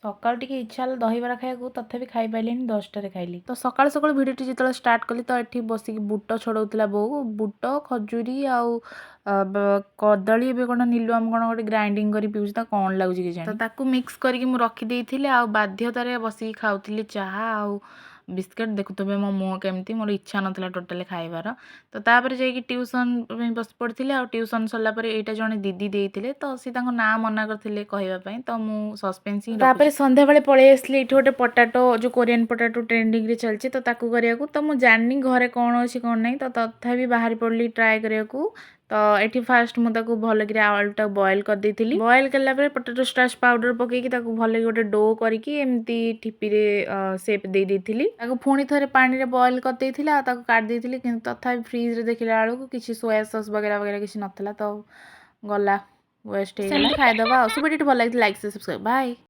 ସକାଳୁ ଟିକେ ଇଚ୍ଛା ହେଲା ଦହିବରା ଖାଇବାକୁ ତଥାପି ଖାଇପାରିଲିନି 10ଟାରେ ଖାଇଲି। ତ ସକାଳୁ ସକାଳୁ ଭିଡ଼ିଓଟି ଯେତେବେଳେ ଷ୍ଟାର୍ଟ କଲି ତ ଏଠି ବସିକି ବୁଟ ଛଡ଼ଉଥିଲା ବୋଉ। ବୁଟ ଖଜୁରୀ ଆଉ କଦଳୀ ଏବେ କ'ଣ ନିଲୁ ଆମ କ'ଣ ଗୋଟେ ଗ୍ରାଇଣ୍ଡିଙ୍ଗ କରି ପିଉଛି ତା କ'ଣ ଲାଗୁଛି କେଜାଣି। ତ ତାକୁ ମିକ୍ସ କରିକି ମୁଁ ରଖିଦେଇଥିଲି ଆଉ ବାଧ୍ୟତାରେ ବସିକି ଖାଉଥିଲି ଚାହା ଆଉ ବିସ୍କିଟ୍। ଦେଖୁଥିବେ ମୋ ମୁହଁ କେମିତି, ମୋର ଇଚ୍ଛା ନଥିଲା ଟୋଟାଲି ଖାଇବାର। ତ ତାପରେ ଯାଇକି ଟ୍ୟୁସନ୍ ପାଇଁ ବସି ପଡ଼ିଥିଲି। ଆଉ ଟ୍ୟୁସନ୍ ସରିଲା ପରେ ଏଇଟା ଜଣେ ଦିଦି ଦେଇଥିଲେ ତ ସେ ତାଙ୍କ ନାଁ ମନା କରିଥିଲେ କହିବା ପାଇଁ, ତ ମୁଁ ସସ୍ପେନ୍ସ ହିଁ ତାପରେ ସନ୍ଧ୍ୟାବେଳେ ପଳେଇ ଆସିଲି। ଏଇଠି ଗୋଟେ ପଟାଟୋ ଯେଉଁ କୋରିଆନ୍ ପଟାଟୋ ଟ୍ରେଣ୍ଡିଙ୍ଗରେ ଚାଲିଛି ତ ତାକୁ କରିବାକୁ। ତ ମୁଁ ଜାଣିନି ଘରେ କ'ଣ ଅଛି କ'ଣ ନାହିଁ, ତ ତଥାପି ବାହାରି ପଡ଼ିଲି ଟ୍ରାଏ କରିବାକୁ। ତ ଏଠି ଫାଷ୍ଟ ମୁଁ ତାକୁ ଭଲକିରି ଆଳୁଟାକୁ ବଏଲ୍ କରିଦେଇଥିଲି। ବଏଲ୍ କଲା ପରେ ପଟାଟୋ ଷ୍ଟାର୍ଚ ପାଉଡ଼ର ପକେଇକି ତାକୁ ଭଲକି ଗୋଟେ ଡୋ କରିକି ଏମିତି ଠିପିରେ ସେପ୍ ଦେଇଥିଲି। ତାକୁ ପୁଣି ଥରେ ପାଣିରେ ବଏଲ୍ କରିଦେଇଥିଲି ଆଉ ତାକୁ କାଢ଼ି ଦେଇଥିଲି, କିନ୍ତୁ ତଥାପି ଫ୍ରିଜ୍ରେ ଦେଖିଲା ବେଳକୁ କିଛି ସୋୟା ସସ୍ ବଗେରା ବଗେରା କିଛି ନଥିଲା, ତ ଗଲା ୱେଷ୍ଟ ହେଇଗଲା। ଖାଇଦେବା ଆଉ। ସୁ ଭିଡ଼ିଓଟି ଭଲ ଲାଗିଥିଲା ଲାଇକ୍ ସବସ୍କ୍ରାଇବ୍। ବାଏ।